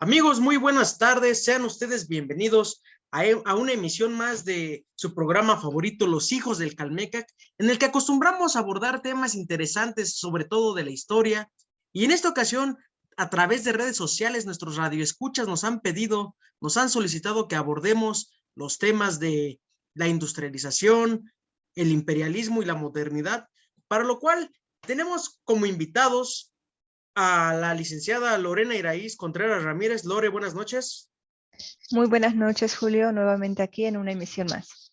Amigos, muy buenas tardes. Sean ustedes bienvenidos a una emisión más de su programa favorito, Los Hijos del Calmecac, en el que acostumbramos a abordar temas interesantes, sobre todo de la historia. Y en esta ocasión, a través de redes sociales, nuestros radioescuchas nos han solicitado que abordemos los temas de la industrialización, el imperialismo y la modernidad, para lo cual tenemos como invitados a la licenciada Lorena Iraíz Contreras Ramírez. Lore, buenas noches. Muy buenas noches, Julio, nuevamente aquí en una emisión más.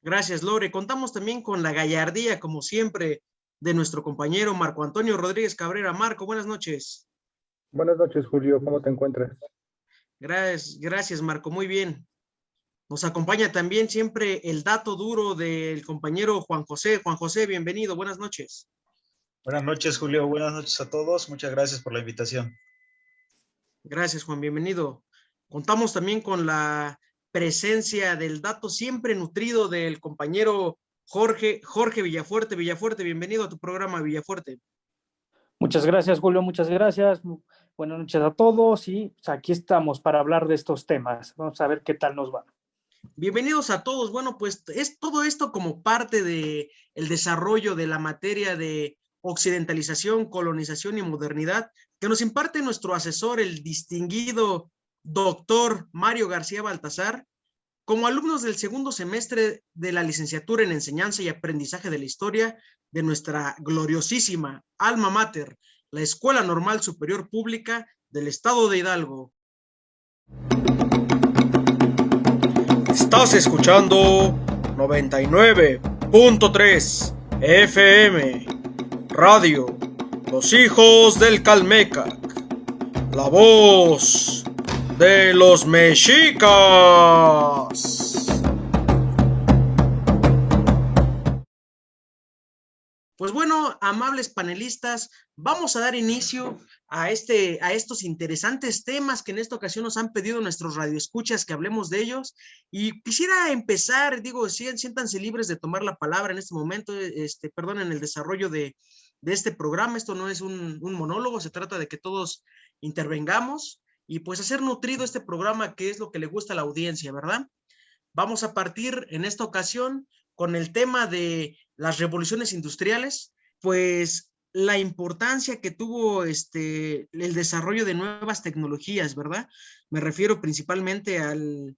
Gracias, Lore. Contamos también con la gallardía, como siempre, de nuestro compañero Marco Antonio Rodríguez Cabrera. Marco, buenas noches. Buenas noches, Julio. ¿Cómo te encuentras? Gracias, Marco. Muy bien. Nos acompaña también siempre el dato duro del compañero Juan José. Juan José, bienvenido. Buenas noches. Buenas noches, Julio. Buenas noches a todos. Muchas gracias por la invitación. Gracias, Juan. Bienvenido. Contamos también con la presencia del dato siempre nutrido del compañero Jorge Villafuerte. Villafuerte, bienvenido a tu programa, Villafuerte. Muchas gracias, Julio. Muchas gracias. Buenas noches a todos y pues, aquí estamos para hablar de estos temas. Vamos a ver qué tal nos va. Bienvenidos a todos. Bueno, pues es todo esto como parte de el desarrollo de la materia de occidentalización, colonización y modernidad que nos imparte nuestro asesor, el distinguido doctor Mario García Baltazar, como alumnos del segundo semestre de la licenciatura en Enseñanza y Aprendizaje de la Historia de nuestra gloriosísima alma mater, la Escuela Normal Superior Pública del Estado de Hidalgo. Estás escuchando 99.3 FM Radio Los Hijos del Calmecac, la voz de los mexicas. Pues bueno, amables panelistas, vamos a dar inicio a estos interesantes temas que en esta ocasión nos han pedido nuestros radioescuchas que hablemos de ellos. Y quisiera empezar, siéntanse libres de tomar la palabra en este momento, en el desarrollo de este programa. Esto no es un monólogo, se trata de que todos intervengamos y pues hacer nutrido este programa, que es lo que le gusta a la audiencia, ¿verdad? Vamos a partir en esta ocasión con el tema de las revoluciones industriales, pues la importancia que tuvo el desarrollo de nuevas tecnologías, ¿verdad? Me refiero principalmente al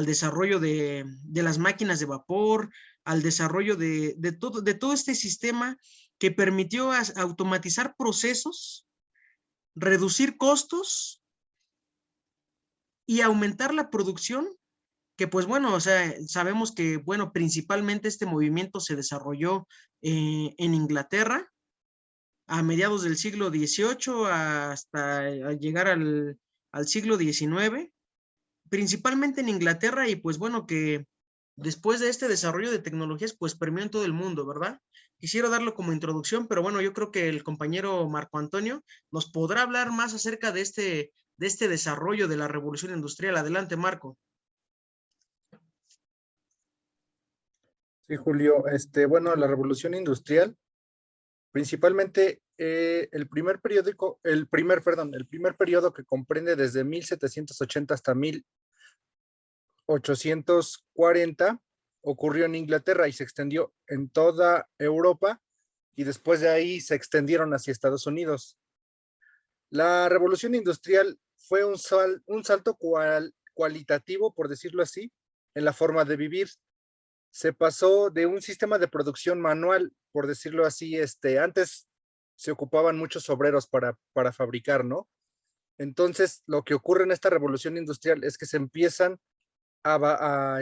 desarrollo de las máquinas de vapor, al desarrollo de todo este sistema que permitió automatizar procesos, reducir costos y aumentar la producción, que pues bueno, o sea, sabemos que, bueno, principalmente este movimiento se desarrolló en Inglaterra a mediados del siglo XVIII hasta llegar al siglo XIX, principalmente en Inglaterra, y pues bueno, que después de este desarrollo de tecnologías, pues permeó en todo el mundo, ¿verdad? Quisiera darlo como introducción, pero bueno, yo creo que el compañero Marco Antonio nos podrá hablar más acerca de este desarrollo de la revolución industrial. Adelante, Marco. Sí, Julio. Bueno, la Revolución Industrial, principalmente el primer periodo que comprende desde 1780 hasta 1840, ocurrió en Inglaterra y se extendió en toda Europa, y después de ahí se extendieron hacia Estados Unidos. La Revolución Industrial fue un salto cualitativo, por decirlo así, en la forma de vivir. Se pasó de un sistema de producción manual, por decirlo así. Antes se ocupaban muchos obreros para fabricar, ¿no? Entonces, lo que ocurre en esta revolución industrial es que se empiezan a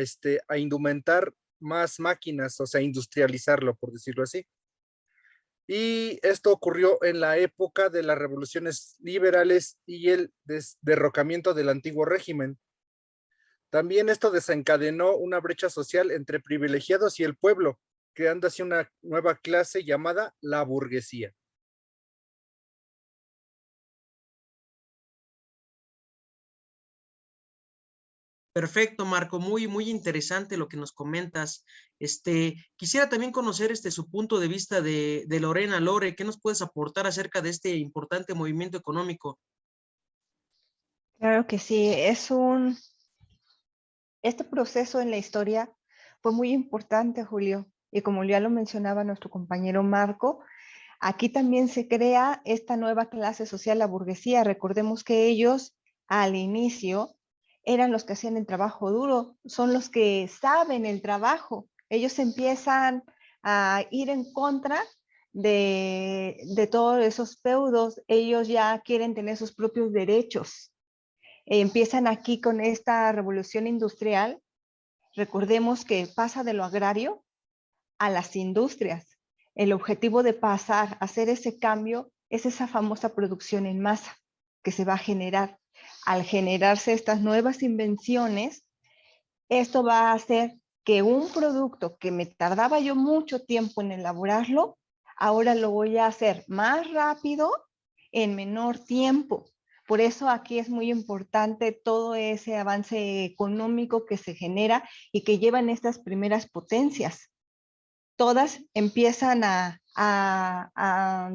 indumentar más máquinas, o sea, industrializarlo, por decirlo así. Y esto ocurrió en la época de las revoluciones liberales y el derrocamiento del antiguo régimen. También esto desencadenó una brecha social entre privilegiados y el pueblo, creando así una nueva clase llamada la burguesía. Perfecto, Marco, muy, muy interesante lo que nos comentas. Quisiera también conocer su punto de vista de Lorena. Lore, ¿qué nos puedes aportar acerca de este importante movimiento económico? Claro que sí, este proceso en la historia fue muy importante, Julio, y como ya lo mencionaba nuestro compañero Marco, aquí también se crea esta nueva clase social, la burguesía. Recordemos que ellos al inicio eran los que hacían el trabajo duro, son los que saben el trabajo. Ellos empiezan a ir en contra de todos esos feudos, ellos ya quieren tener sus propios derechos. Empiezan aquí con esta revolución industrial. Recordemos que pasa de lo agrario a las industrias. El objetivo de pasar a hacer ese cambio es esa famosa producción en masa que se va a generar. Al generarse estas nuevas invenciones, esto va a hacer que un producto que me tardaba yo mucho tiempo en elaborarlo, ahora lo voy a hacer más rápido en menor tiempo. Por eso aquí es muy importante todo ese avance económico que se genera y que llevan estas primeras potencias. Todas empiezan a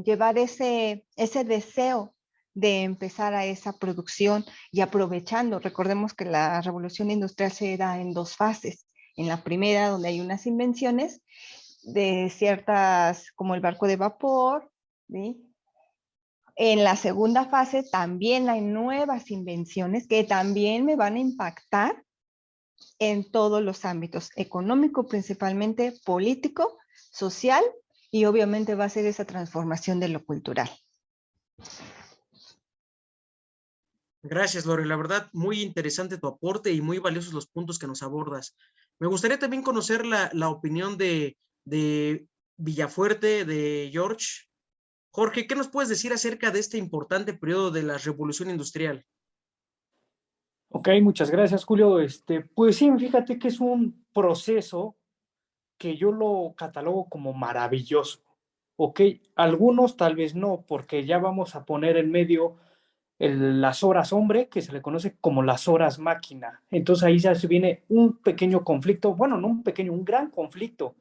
llevar ese deseo de empezar a esa producción y aprovechando. Recordemos que la revolución industrial se da en dos fases. En la primera, donde hay unas invenciones de ciertas, como el barco de vapor, ¿sí? En la segunda fase también hay nuevas invenciones que también me van a impactar en todos los ámbitos, económico principalmente, político, social y obviamente va a ser esa transformación de lo cultural. Gracias, Lore. La verdad, muy interesante tu aporte y muy valiosos los puntos que nos abordas. Me gustaría también conocer la opinión de Villafuerte, de George. Jorge, ¿qué nos puedes decir acerca de este importante periodo de la revolución industrial? Ok, muchas gracias, Julio. Pues sí, fíjate que es un proceso que yo lo catalogo como maravilloso. Ok, algunos tal vez no, porque ya vamos a poner en medio las horas hombre, que se le conoce como las horas máquina. Entonces ahí ya se viene un pequeño conflicto, bueno, no un pequeño, un gran conflicto.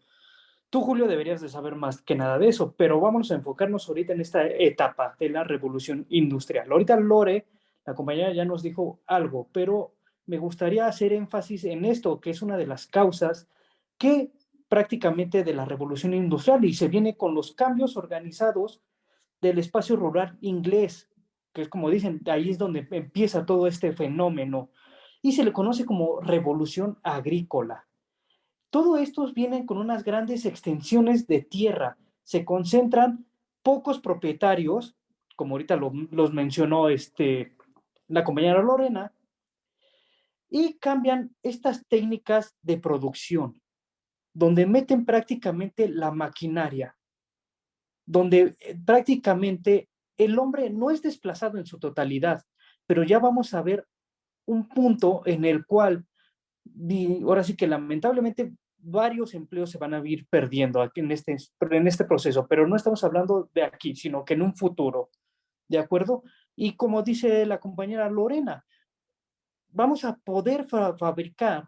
Tú, Julio, deberías de saber más que nada de eso, pero vamos a enfocarnos ahorita en esta etapa de la revolución industrial. Ahorita Lore, la compañera, ya nos dijo algo, pero me gustaría hacer énfasis en esto, que es una de las causas que prácticamente de la revolución industrial y se viene con los cambios organizados del espacio rural inglés, que es como dicen, ahí es donde empieza todo este fenómeno y se le conoce como revolución agrícola. Todo estos vienen con unas grandes extensiones de tierra, se concentran pocos propietarios, como ahorita los mencionó la compañera Lorena, y cambian estas técnicas de producción, donde meten prácticamente la maquinaria, donde prácticamente el hombre no es desplazado en su totalidad, pero ya vamos a ver un punto en el cual, ahora sí que lamentablemente varios empleos se van a ir perdiendo aquí en este proceso, pero no estamos hablando de aquí, sino que en un futuro, ¿de acuerdo? Y como dice la compañera Lorena, vamos a poder fabricar,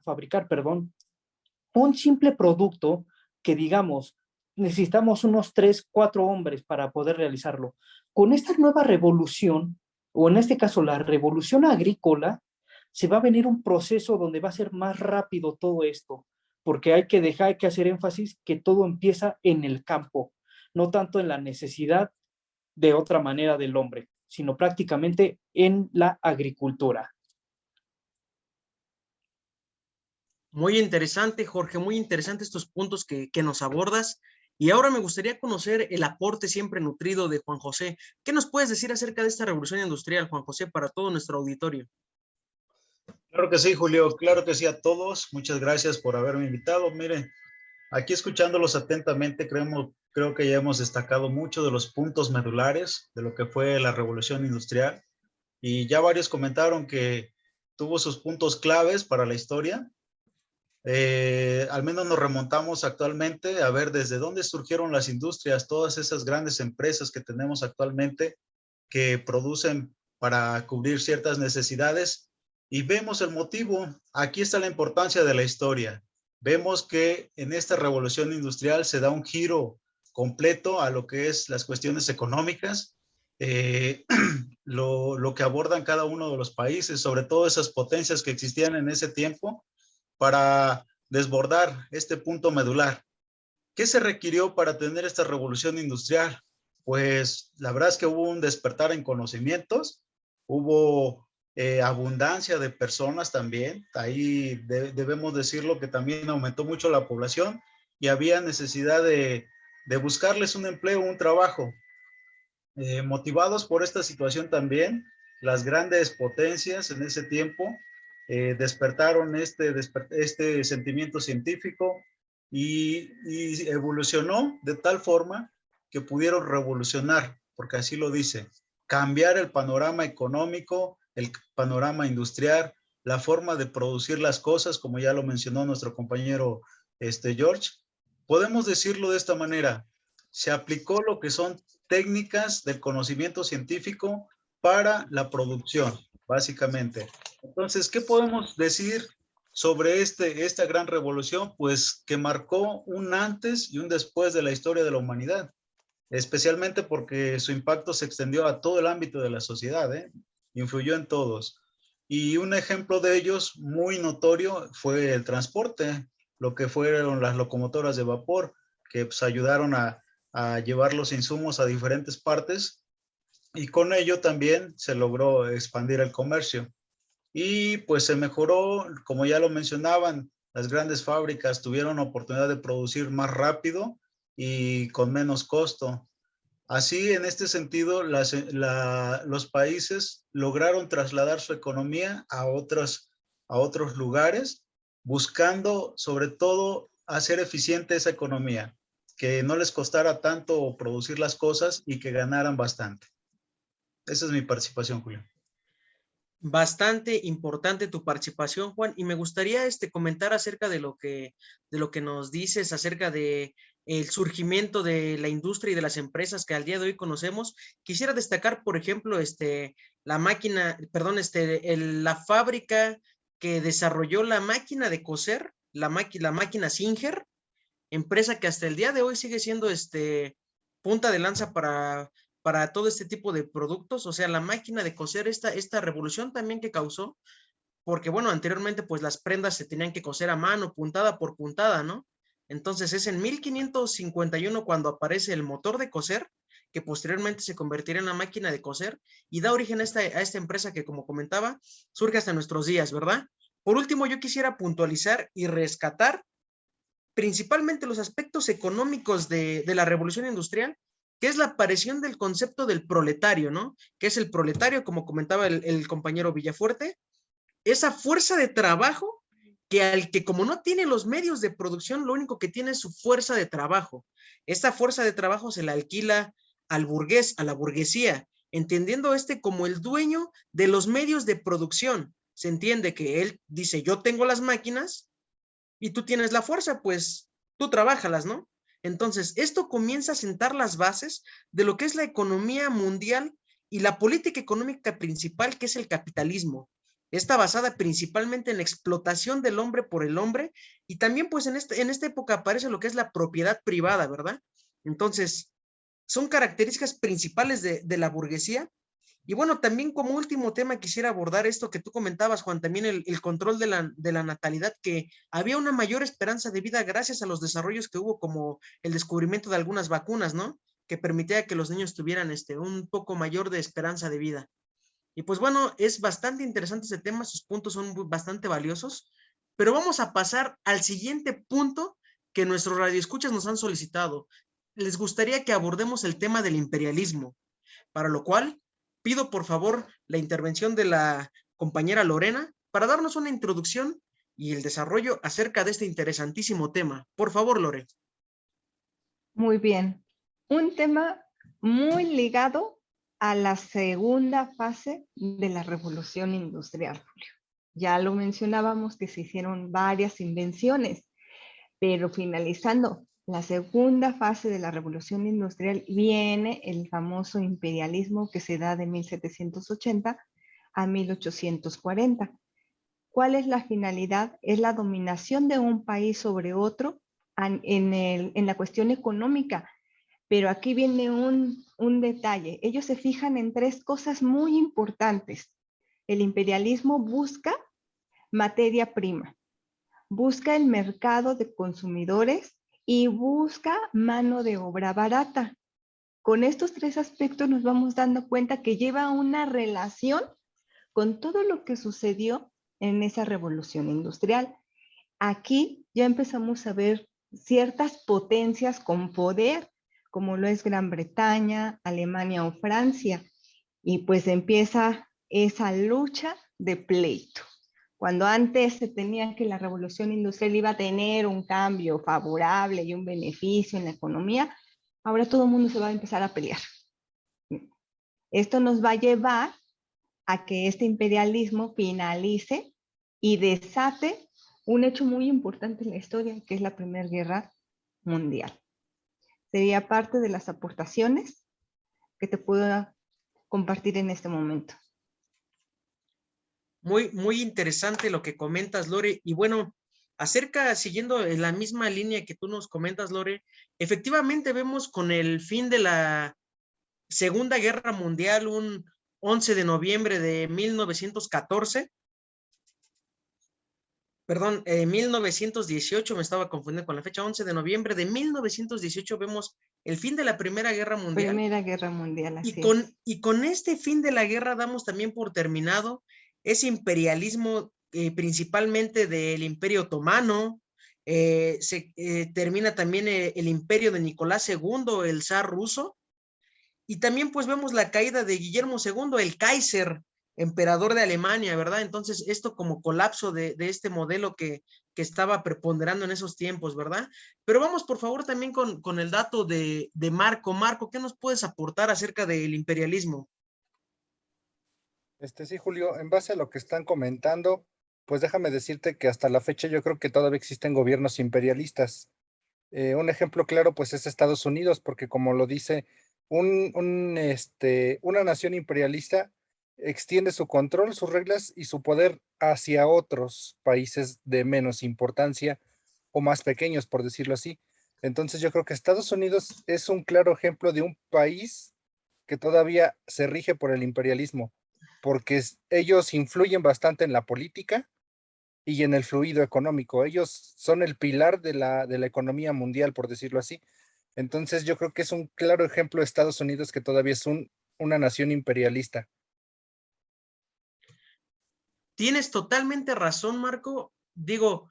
un simple producto que digamos, necesitamos unos 3, 4 hombres para poder realizarlo. Con esta nueva revolución, o en este caso la revolución agrícola, se va a venir un proceso donde va a ser más rápido todo esto, porque hay que hacer énfasis que todo empieza en el campo, no tanto en la necesidad de otra manera del hombre, sino prácticamente en la agricultura. Muy interesante, Jorge, muy interesante estos puntos que nos abordas. Y ahora me gustaría conocer el aporte siempre nutrido de Juan José. ¿Qué nos puedes decir acerca de esta revolución industrial, Juan José, para todo nuestro auditorio? Claro que sí, Julio, claro que sí a todos. Muchas gracias por haberme invitado. Miren, aquí escuchándolos atentamente, creo que ya hemos destacado mucho de los puntos medulares de lo que fue la revolución industrial. Y ya varios comentaron que tuvo sus puntos claves para la historia. Al menos nos remontamos actualmente a ver desde dónde surgieron las industrias, todas esas grandes empresas que tenemos actualmente que producen para cubrir ciertas necesidades y vemos el motivo. Aquí está la importancia de la historia. Vemos que en esta revolución industrial se da un giro completo a lo que es las cuestiones económicas. lo que abordan cada uno de los países, sobre todo esas potencias que existían en ese tiempo, para desbordar este punto medular. ¿Qué se requirió para tener esta revolución industrial? Pues la verdad es que hubo un despertar en conocimientos, hubo abundancia de personas también, ahí debemos decirlo que también aumentó mucho la población y había necesidad de buscarles un empleo, un trabajo. Motivados por esta situación también, las grandes potencias en ese tiempo despertaron este sentimiento científico y evolucionó de tal forma que pudieron revolucionar, porque así lo dice, cambiar el panorama económico, el panorama industrial, la forma de producir las cosas, como ya lo mencionó nuestro compañero George. Podemos decirlo de esta manera, se aplicó lo que son técnicas del conocimiento científico para la producción, básicamente. Entonces, ¿qué podemos decir sobre esta gran revolución? Pues que marcó un antes y un después de la historia de la humanidad, especialmente porque su impacto se extendió a todo el ámbito de la sociedad, influyó en todos. Y un ejemplo de ellos muy notorio fue el transporte, lo que fueron las locomotoras de vapor, que pues, ayudaron a llevar los insumos a diferentes partes y con ello también se logró expandir el comercio. Y pues se mejoró, como ya lo mencionaban, las grandes fábricas tuvieron oportunidad de producir más rápido y con menos costo. Así, en este sentido, los países lograron trasladar su economía a otros lugares, buscando sobre todo hacer eficiente esa economía, que no les costara tanto producir las cosas y que ganaran bastante. Esa es mi participación, Julio. Bastante importante tu participación, Juan, y me gustaría comentar acerca de lo que nos dices acerca de el surgimiento de la industria y de las empresas que al día de hoy conocemos. Quisiera destacar, por ejemplo, la máquina, perdón, la fábrica que desarrolló la máquina de coser, la máquina Singer, empresa que hasta el día de hoy sigue siendo punta de lanza para todo este tipo de productos. O sea, la máquina de coser, esta revolución también que causó, porque bueno, anteriormente pues las prendas se tenían que coser a mano, puntada por puntada, ¿no? Entonces es en 1551 cuando aparece el motor de coser, que posteriormente se convertirá en la máquina de coser y da origen a esta empresa que, como comentaba, surge hasta nuestros días, ¿verdad? Por último, yo quisiera puntualizar y rescatar principalmente los aspectos económicos de la revolución industrial, que es la aparición del concepto del proletario, ¿no? Que es el proletario, como comentaba el compañero Villafuerte, esa fuerza de trabajo que como no tiene los medios de producción, lo único que tiene es su fuerza de trabajo. Esta fuerza de trabajo se la alquila al burgués, a la burguesía, entendiendo como el dueño de los medios de producción. Se entiende que él dice, yo tengo las máquinas, y tú tienes la fuerza, pues tú trabájalas, ¿no? Entonces, esto comienza a sentar las bases de lo que es la economía mundial y la política económica principal, que es el capitalismo. Está basada principalmente en la explotación del hombre por el hombre y también pues en esta época aparece lo que es la propiedad privada, ¿verdad? Entonces, son características principales de la burguesía. Y bueno, también como último tema quisiera abordar esto que tú comentabas, Juan, también el control de la natalidad, que había una mayor esperanza de vida gracias a los desarrollos que hubo, como el descubrimiento de algunas vacunas, ¿no? Que permitía que los niños tuvieran un poco mayor de esperanza de vida. Y pues bueno, es bastante interesante ese tema, sus puntos son bastante valiosos, pero vamos a pasar al siguiente punto que nuestros radioescuchas nos han solicitado. Les gustaría que abordemos el tema del imperialismo, para lo cual pido por favor la intervención de la compañera Lorena para darnos una introducción y el desarrollo acerca de este interesantísimo tema. Por favor, Lore. Muy bien. Un tema muy ligado a la segunda fase de la revolución industrial, Julio. Ya lo mencionábamos que se hicieron varias invenciones, pero finalizando la segunda fase de la revolución industrial viene el famoso imperialismo que se da de 1780 a 1840. ¿Cuál es la finalidad? Es la dominación de un país sobre otro en la cuestión económica. Pero aquí viene un un detalle. Ellos se fijan en tres cosas muy importantes. El imperialismo busca materia prima, busca el mercado de consumidores y busca mano de obra barata. Con estos tres aspectos nos vamos dando cuenta que lleva una relación con todo lo que sucedió en esa revolución industrial. Aquí ya empezamos a ver ciertas potencias con poder, como lo es Gran Bretaña, Alemania o Francia, y pues empieza esa lucha de pleito. Cuando antes se tenía que la revolución industrial iba a tener un cambio favorable y un beneficio en la economía, ahora todo el mundo se va a empezar a pelear. Esto nos va a llevar a que este imperialismo finalice y desate un hecho muy importante en la historia, que es la Primera Guerra Mundial. Sería parte de las aportaciones que te puedo compartir en este momento. Muy interesante lo que comentas, Lore. Y bueno, siguiendo en la misma línea que tú nos comentas, Lore, efectivamente vemos con el fin de la Segunda Guerra Mundial, un 11 de noviembre de 1914, perdón, 1918, me estaba confundiendo con la fecha, 11 de noviembre de 1918 vemos el fin de la Primera Guerra Mundial. Primera Guerra Mundial, así Y con este fin de la guerra damos también por terminado ese imperialismo principalmente del Imperio Otomano. Termina también el imperio de Nicolás II, el zar ruso, y también pues vemos la caída de Guillermo II, el Kaiser, emperador de Alemania, ¿verdad? Entonces esto como colapso de este modelo que estaba preponderando en esos tiempos, ¿verdad? Pero vamos por favor también con el dato de Marco. Marco, ¿qué nos puedes aportar acerca del imperialismo? Sí, Julio, en base a lo que están comentando, pues déjame decirte que hasta la fecha yo creo que todavía existen gobiernos imperialistas. Un ejemplo claro, pues es Estados Unidos, porque como lo dice, una nación imperialista extiende su control, sus reglas y su poder hacia otros países de menos importancia o más pequeños, por decirlo así. Entonces yo creo que Estados Unidos es un claro ejemplo de un país que todavía se rige por el imperialismo, porque ellos influyen bastante en la política y en el fluido económico. Ellos son el pilar de la economía mundial, por decirlo así. Entonces yo creo que es un claro ejemplo de Estados Unidos que todavía es una nación imperialista. Tienes totalmente razón, Marco. Digo,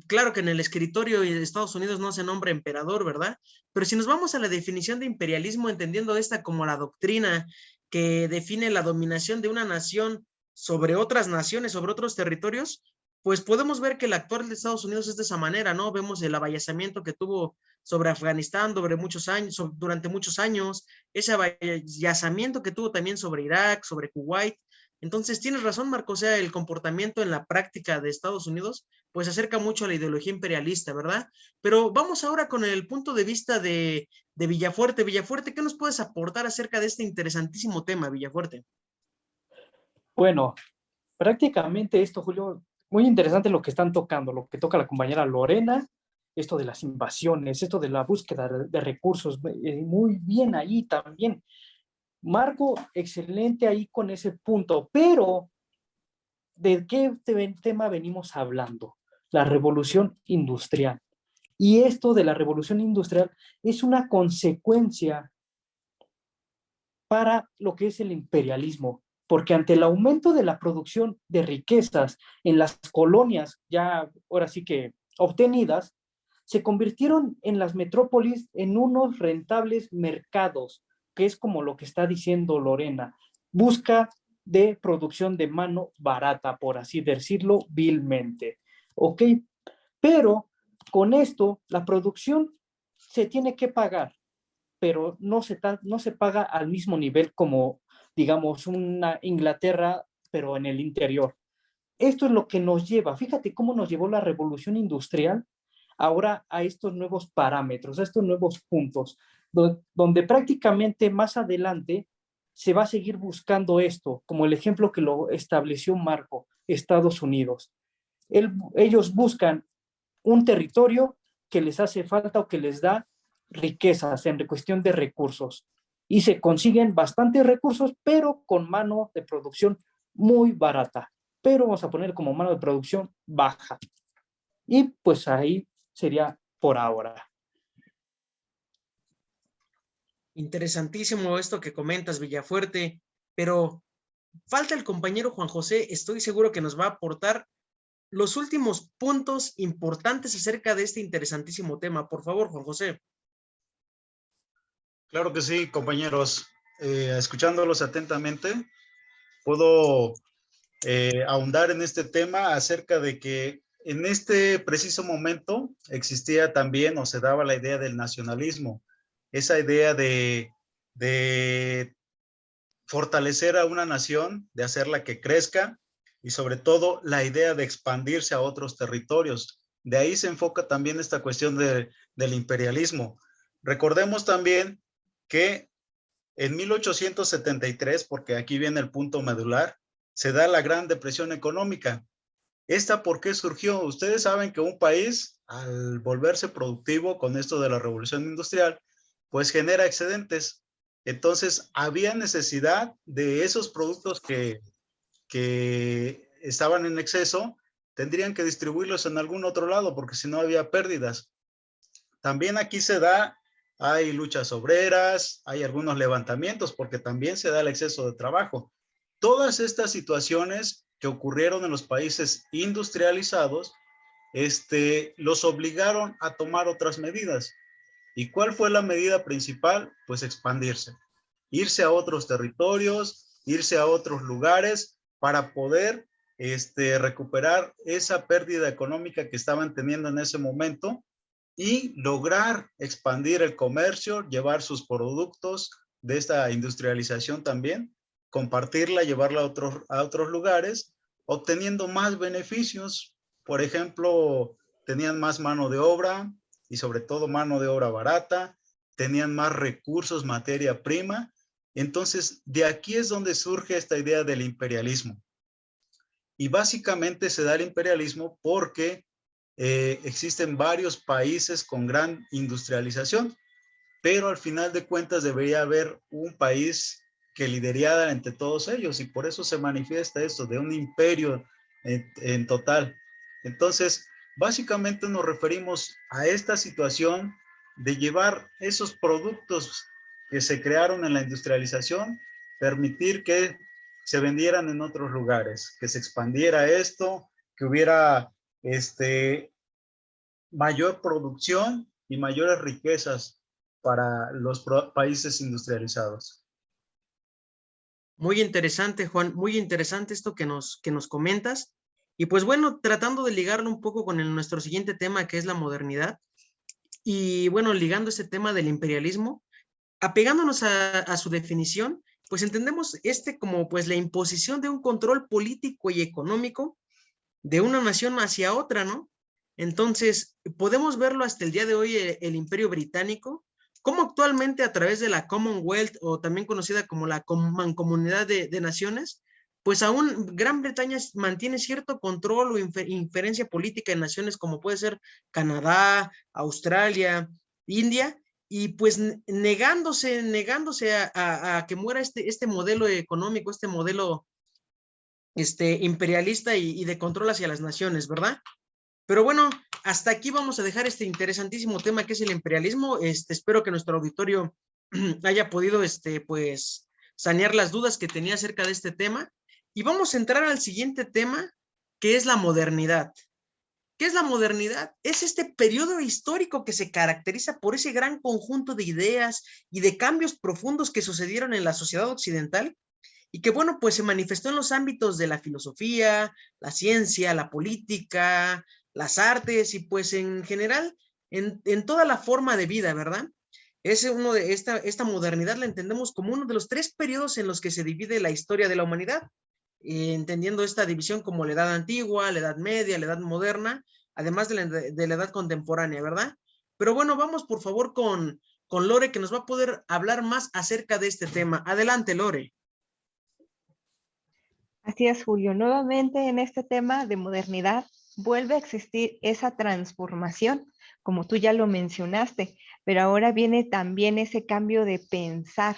claro que en el escritorio de Estados Unidos no se nombra emperador, ¿verdad? Pero si nos vamos a la definición de imperialismo, entendiendo esta como la doctrina que define la dominación de una nación sobre otras naciones, sobre otros territorios, pues podemos ver que el actual de Estados Unidos es de esa manera, ¿no? Vemos el avallazamiento que tuvo sobre Afganistán durante muchos años, ese avallazamiento que tuvo también sobre Irak, sobre Kuwait. Entonces, tienes razón, Marco, o sea, el comportamiento en la práctica de Estados Unidos, pues se acerca mucho a la ideología imperialista, ¿verdad? Pero vamos ahora con el punto de vista de Villafuerte. Villafuerte, ¿qué nos puedes aportar acerca de este interesantísimo tema, Villafuerte? Bueno, prácticamente esto, Julio, muy interesante lo que están tocando, lo que toca la compañera Lorena, esto de las invasiones, esto de la búsqueda de recursos, muy bien ahí también. Marco, excelente ahí con ese punto, pero ¿de qué tema venimos hablando? La revolución industrial. Y esto de la revolución industrial es una consecuencia para lo que es el imperialismo, porque ante el aumento de la producción de riquezas en las colonias, ya ahora sí que obtenidas, se convirtieron en las metrópolis en unos rentables mercados, que es como lo que está diciendo Lorena, busca de producción de mano barata, por así decirlo vilmente. ¿Ok? Pero con esto, la producción se tiene que pagar, pero no se paga al mismo nivel como, digamos, una Inglaterra, pero en el interior. Esto es lo que nos lleva, fíjate cómo nos llevó la revolución industrial ahora a estos nuevos parámetros, a estos nuevos puntos, donde prácticamente más adelante se va a seguir buscando esto, como el ejemplo que lo estableció Marco, Estados Unidos. Ellos buscan un territorio que les hace falta o que les da riquezas en cuestión de recursos. Y se consiguen bastantes recursos, pero con mano de producción muy barata. Pero vamos a poner como mano de producción baja. Y pues ahí sería por ahora. Interesantísimo esto que comentas, Villafuerte, pero falta el compañero Juan José, estoy seguro que nos va a aportar los últimos puntos importantes acerca de este interesantísimo tema. Por favor, Juan José. Claro que sí, compañeros. Escuchándolos atentamente, puedo ahondar en este tema acerca de que en este preciso momento existía también o se daba la idea del nacionalismo, esa idea de fortalecer a una nación, de hacerla que crezca y sobre todo la idea de expandirse a otros territorios. De ahí se enfoca también esta cuestión del imperialismo. Recordemos también que en 1873, porque aquí viene el punto medular, se da la Gran Depresión Económica. ¿Esta por qué surgió? Ustedes saben que un país, al volverse productivo con esto de la revolución industrial, pues genera excedentes. Entonces, había necesidad de esos productos que estaban en exceso, tendrían que distribuirlos en algún otro lado, porque si no había pérdidas. También aquí se da, hay luchas obreras, hay algunos levantamientos, porque también se da el exceso de trabajo. Todas estas situaciones que ocurrieron en los países industrializados, los obligaron a tomar otras medidas. ¿Y cuál fue la medida principal? Pues expandirse, irse a otros territorios, irse a otros lugares para poder recuperar esa pérdida económica que estaban teniendo en ese momento y lograr expandir el comercio, llevar sus productos de esta industrialización también, compartirla, llevarla a otros lugares, obteniendo más beneficios. Por ejemplo, tenían más mano de obra y sobre todo mano de obra barata, tenían más recursos, materia prima. Entonces, de aquí es donde surge esta idea del imperialismo. Y básicamente se da el imperialismo porque existen varios países con gran industrialización, pero al final de cuentas debería haber un país que liderara entre todos ellos y por eso se manifiesta esto de un imperio en total. Entonces, básicamente nos referimos a esta situación de llevar esos productos que se crearon en la industrialización, permitir que se vendieran en otros lugares, que se expandiera esto, que hubiera mayor producción y mayores riquezas para los países industrializados. Muy interesante, Juan, muy interesante esto que nos comentas. Y pues bueno, tratando de ligarlo un poco con nuestro siguiente tema, que es la modernidad, y bueno, ligando este tema del imperialismo, apegándonos a su definición, pues entendemos como pues la imposición de un control político y económico de una nación hacia otra, ¿no? Entonces, podemos verlo hasta el día de hoy, el Imperio Británico, como actualmente a través de la Commonwealth, o también conocida como la Mancomunidad de Naciones, pues aún Gran Bretaña mantiene cierto control o inferencia política en naciones como puede ser Canadá, Australia, India, y pues negándose a que muera este modelo económico, este modelo imperialista y de control hacia las naciones, ¿verdad? Pero bueno, hasta aquí vamos a dejar este interesantísimo tema que es el imperialismo. Espero que nuestro auditorio haya podido, pues, sanear las dudas que tenía acerca de este tema. Y vamos a entrar al siguiente tema, que es la modernidad. ¿Qué es la modernidad? Es este periodo histórico que se caracteriza por ese gran conjunto de ideas y de cambios profundos que sucedieron en la sociedad occidental y que, bueno, pues se manifestó en los ámbitos de la filosofía, la ciencia, la política, las artes y pues en general en toda la forma de vida, ¿verdad? Es uno de esta modernidad la entendemos como uno de los 3 periodos en los que se divide la historia de la humanidad, entendiendo esta división como la edad antigua, la edad media, la edad moderna, además de la edad contemporánea, ¿verdad? Pero bueno, vamos por favor con Lore, que nos va a poder hablar más acerca de este tema. Adelante, Lore. Así es, Julio. Nuevamente en este tema de modernidad, vuelve a existir esa transformación, como tú ya lo mencionaste, pero ahora viene también ese cambio de pensar.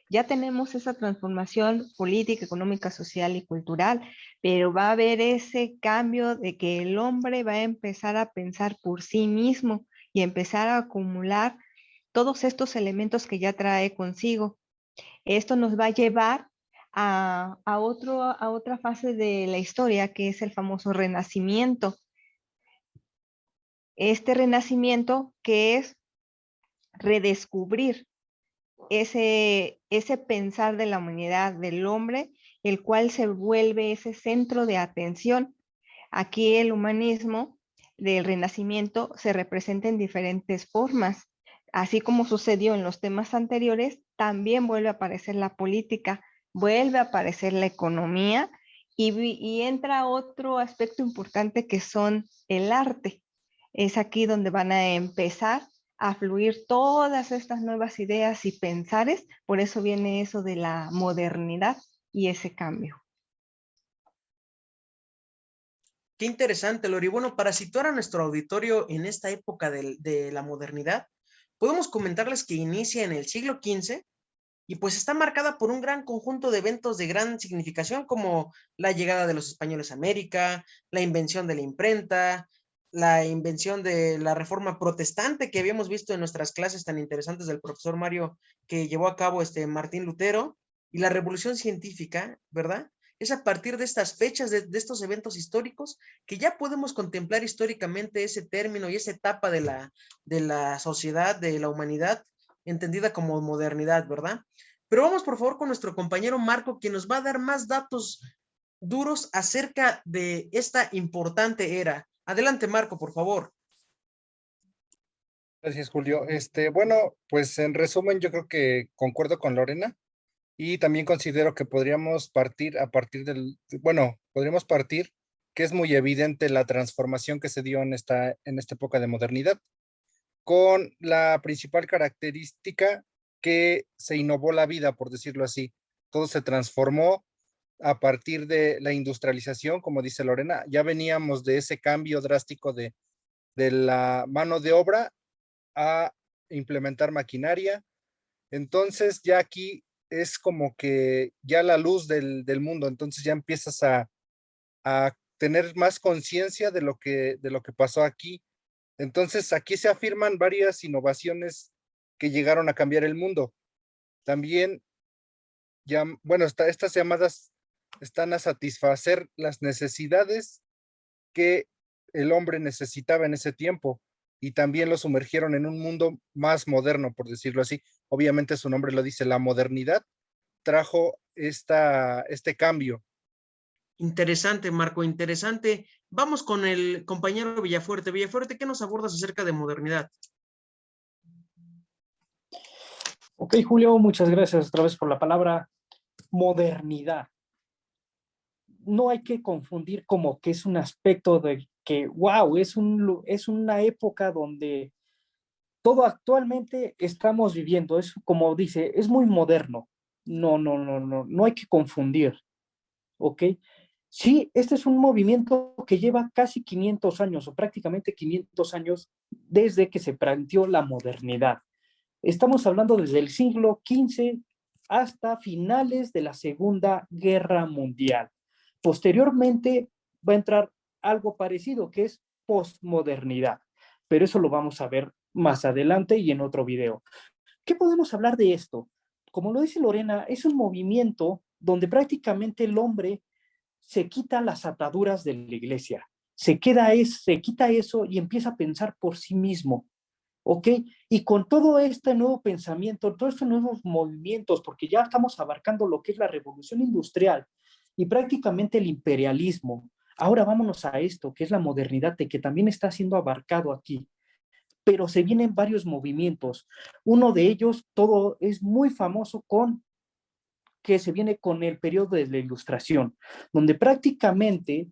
Ya tenemos esa transformación política, económica, social y cultural, pero va a haber ese cambio de que el hombre va a empezar a pensar por sí mismo y empezar a acumular todos estos elementos que ya trae consigo. Esto nos va a llevar a otra fase de la historia, que es el famoso renacimiento. Este renacimiento que es redescubrir ese pensar de la humanidad, del hombre, el cual se vuelve ese centro de atención. Aquí el humanismo del Renacimiento se representa en diferentes formas. Así como sucedió en los temas anteriores, también vuelve a aparecer la política, vuelve a aparecer la economía y entra otro aspecto importante que son el arte. Es aquí donde van a empezar a fluir todas estas nuevas ideas y pensares, por eso viene eso de la modernidad y ese cambio. Qué interesante, Lori. Bueno, para situar a nuestro auditorio en esta época de la modernidad, podemos comentarles que inicia en el siglo XV y pues está marcada por un gran conjunto de eventos de gran significación como la llegada de los españoles a América, la invención de la imprenta, la invención de la reforma protestante que habíamos visto en nuestras clases tan interesantes del profesor Mario que llevó a cabo Martín Lutero, y la revolución científica, ¿verdad? Es a partir de estas fechas, de estos eventos históricos, que ya podemos contemplar históricamente ese término y esa etapa de la sociedad, de la humanidad, entendida como modernidad, ¿verdad? Pero vamos por favor con nuestro compañero Marco, quien nos va a dar más datos duros acerca de esta importante era. Adelante, Marco, por favor. Gracias, Julio. Bueno, pues en resumen, yo creo que concuerdo con Lorena y también considero que podríamos partir a partir bueno, podríamos partir que es muy evidente la transformación que se dio en esta época de modernidad, con la principal característica que se innovó la vida, por decirlo así. Todo se transformó a partir de la industrialización, como dice Lorena. Ya veníamos de ese cambio drástico de la mano de obra a implementar maquinaria. Entonces ya aquí es como que ya la luz del mundo, entonces ya empiezas a tener más conciencia de lo que pasó aquí. Entonces aquí se afirman varias innovaciones que llegaron a cambiar el mundo. También, ya, bueno, estas llamadas están a satisfacer las necesidades que el hombre necesitaba en ese tiempo y también lo sumergieron en un mundo más moderno, por decirlo así. Obviamente su nombre lo dice, la modernidad trajo este cambio. Interesante, Marco, interesante. Vamos con el compañero Villafuerte. Villafuerte, ¿qué nos abordas acerca de modernidad? Ok, Julio, muchas gracias otra vez por la palabra modernidad. No hay que confundir como que es un aspecto de que, wow, es una época donde todo actualmente estamos viviendo, es como dice, es muy moderno. No hay que confundir, ¿ok? Sí, este es un movimiento que lleva casi 500 años o prácticamente 500 años desde que se planteó la modernidad. Estamos hablando desde el siglo XV hasta finales de la Segunda Guerra Mundial. Posteriormente va a entrar algo parecido, que es posmodernidad, pero eso lo vamos a ver más adelante y en otro video. ¿Qué podemos hablar de esto? Como lo dice Lorena, es un movimiento donde prácticamente el hombre se quita las ataduras de la iglesia, se quita eso y empieza a pensar por sí mismo. ¿Ok? Y con todo este nuevo pensamiento, todos estos nuevos movimientos, porque ya estamos abarcando lo que es la revolución industrial y prácticamente el imperialismo. Ahora vámonos a esto, que es la modernidad, de que también está siendo abarcado aquí. Pero se vienen varios movimientos. Uno de ellos, todo es muy famoso que se viene con el periodo de la Ilustración, donde prácticamente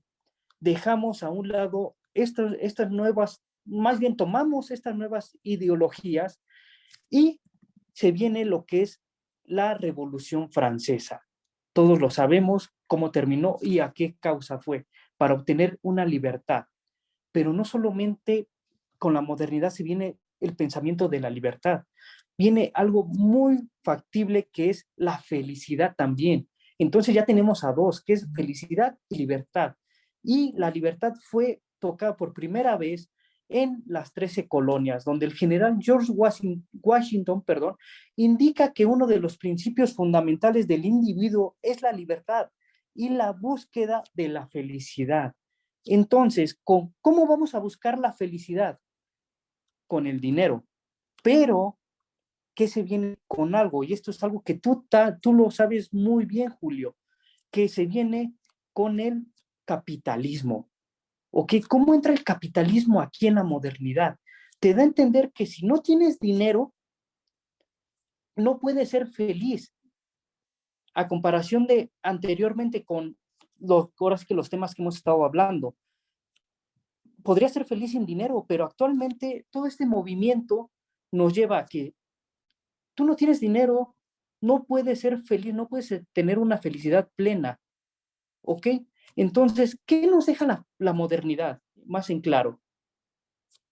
dejamos a un lado estas nuevas, más bien tomamos estas nuevas ideologías y se viene lo que es la Revolución Francesa. Todos lo sabemos cómo terminó y a qué causa fue, para obtener una libertad. pero no solamente con la modernidad se viene el pensamiento de la libertad, viene algo muy factible que es la felicidad también. Entonces ya tenemos a dos, que es felicidad y libertad. Y la libertad fue tocada por primera vez en las 13 colonias, donde el general George Washington, indica que uno de los principios fundamentales del individuo es la libertad y la búsqueda de la felicidad. Entonces, ¿cómo vamos a buscar la felicidad? Con el dinero. Pero, ¿qué se viene con algo? Y esto es algo que tú lo sabes muy bien, Julio, que se viene con el capitalismo. ¿Ok? ¿Cómo entra el capitalismo aquí en la modernidad? Te da a entender que si no tienes dinero, no puedes ser feliz. A comparación de anteriormente con los temas que hemos estado hablando. Podría ser feliz sin dinero, pero actualmente todo este movimiento nos lleva a que tú no tienes dinero, no puedes ser feliz, no puedes tener una felicidad plena. ¿Ok? Entonces, ¿qué nos deja la modernidad? Más en claro.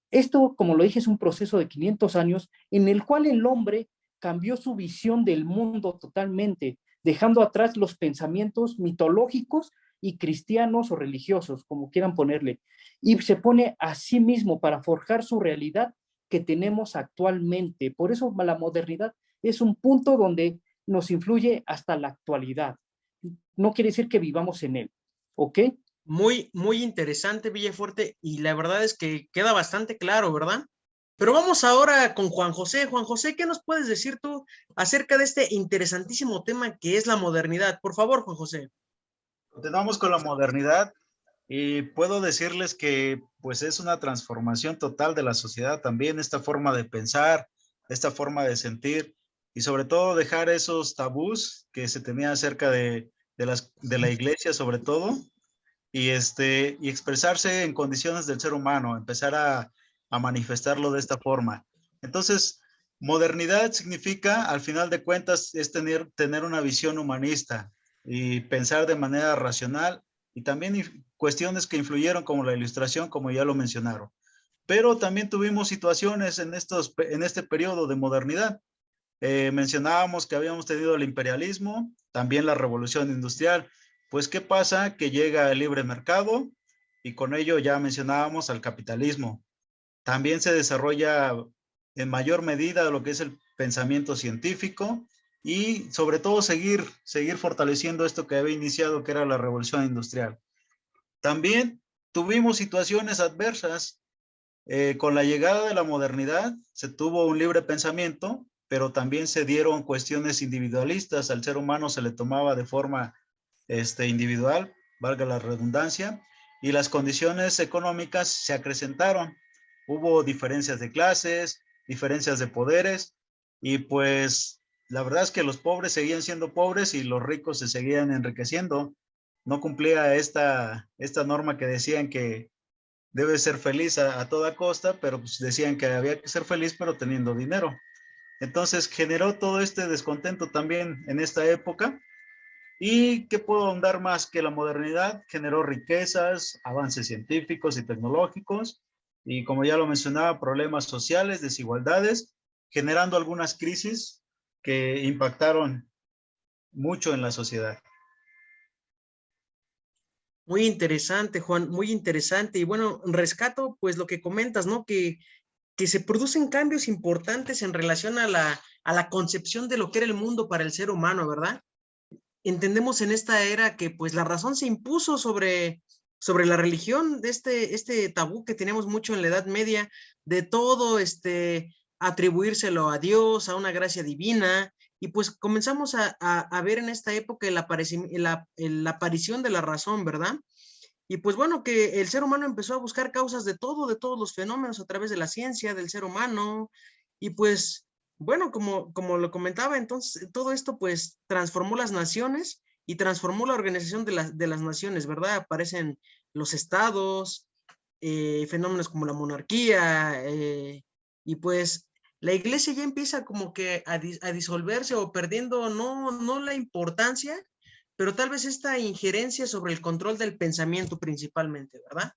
Esto, como lo dije, es un proceso de 500 años en el cual el hombre cambió su visión del mundo totalmente, dejando atrás los pensamientos mitológicos y cristianos o religiosos, como quieran ponerle, y se pone a sí mismo para forjar su realidad que tenemos actualmente. Por eso la modernidad es un punto donde nos influye hasta la actualidad. No quiere decir que vivamos en él, ¿ok? Muy, muy interesante, Villafuerte, y la verdad es que queda bastante claro, ¿verdad? Pero vamos ahora con Juan José. Juan José, ¿qué nos puedes decir tú acerca de este interesantísimo tema que es la modernidad? Por favor, Juan José. Continuamos con la modernidad y puedo decirles que pues es una transformación total de la sociedad también, esta forma de pensar, esta forma de sentir y sobre todo dejar esos tabús que se tenía acerca de la iglesia sobre todo y expresarse en condiciones del ser humano, empezar a manifestarlo de esta forma. Entonces, modernidad significa, al final de cuentas, es tener una visión humanista y pensar de manera racional y también cuestiones que influyeron como la ilustración, como ya lo mencionaron. Pero también tuvimos situaciones en este periodo de modernidad. Mencionábamos que habíamos tenido el imperialismo, también la revolución industrial. Pues, ¿qué pasa? Que llega el libre mercado y con ello ya mencionábamos al capitalismo. También se desarrolla en mayor medida lo que es el pensamiento científico y sobre todo seguir fortaleciendo esto que había iniciado, que era la revolución industrial. También tuvimos situaciones adversas. Con la llegada de la modernidad se tuvo un libre pensamiento, pero también se dieron cuestiones individualistas. Al ser humano se le tomaba de forma individual, valga la redundancia, y las condiciones económicas se acrecentaron. Hubo diferencias de clases, diferencias de poderes, y pues la verdad es que los pobres seguían siendo pobres y los ricos se seguían enriqueciendo. No cumplía esta norma que decían que debe ser feliz a toda costa, pero pues decían que había que ser feliz pero teniendo dinero. Entonces generó todo este descontento también en esta época. ¿Y qué puedo ahondar más? Que la modernidad generó riquezas, avances científicos y tecnológicos, y como ya lo mencionaba, problemas sociales, desigualdades, generando algunas crisis que impactaron mucho en la sociedad. Muy interesante, Juan, muy interesante. Y bueno, rescato pues lo que comentas, ¿no? Que se producen cambios importantes en relación a la concepción de lo que era el mundo para el ser humano, ¿verdad? Entendemos en esta era que pues la razón se impuso sobre la religión, de este tabú que teníamos mucho en la Edad Media, de todo atribuírselo a Dios, a una gracia divina, y pues comenzamos a ver en esta época la aparición de la razón, ¿verdad? Y pues bueno, que el ser humano empezó a buscar causas de todos los fenómenos a través de la ciencia, del ser humano, y pues bueno, como lo comentaba, entonces todo esto pues transformó las naciones y transformó la organización de las naciones, ¿verdad? Aparecen los estados, fenómenos como la monarquía, y pues la iglesia ya empieza como que a disolverse o perdiendo no la importancia, pero tal vez esta injerencia sobre el control del pensamiento principalmente, ¿verdad?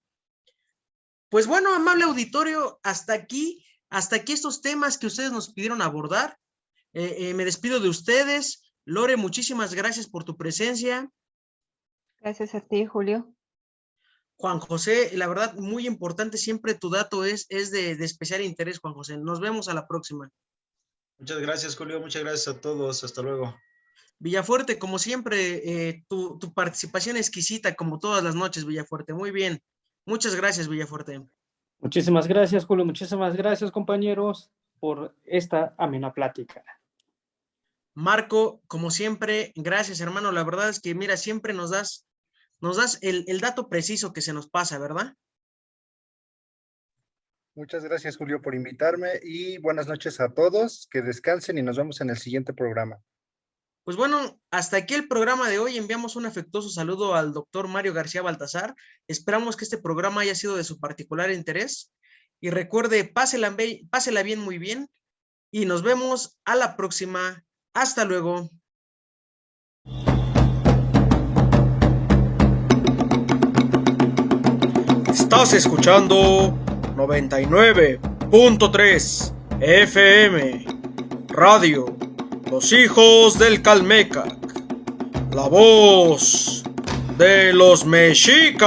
pues bueno, amable auditorio, hasta aquí estos temas que ustedes nos pidieron abordar. Me despido de ustedes. Lore, muchísimas gracias por tu presencia. Gracias a ti, Julio. Juan José, la verdad, muy importante, siempre tu dato es de especial interés, Juan José. Nos vemos a la próxima. Muchas gracias, Julio. Muchas gracias a todos. Hasta luego. Villafuerte, como siempre, tu participación exquisita, como todas las noches, Villafuerte. Muy bien. Muchas gracias, Villafuerte. Muchísimas gracias, Julio. Muchísimas gracias, compañeros, por esta amena plática. Marco, como siempre, gracias, hermano. La verdad es que, mira, siempre nos das el dato preciso que se nos pasa, ¿verdad? Muchas gracias, Julio, por invitarme y buenas noches a todos. Que descansen y nos vemos en el siguiente programa. Pues bueno, hasta aquí el programa de hoy. Enviamos un afectuoso saludo al doctor Mario García Baltazar. Esperamos que este programa haya sido de su particular interés. Y recuerde, pásela bien, muy bien. Y nos vemos a la próxima. Hasta luego. Estás escuchando 99.3 FM Radio Los Hijos del Calmecac, la voz de los mexicas.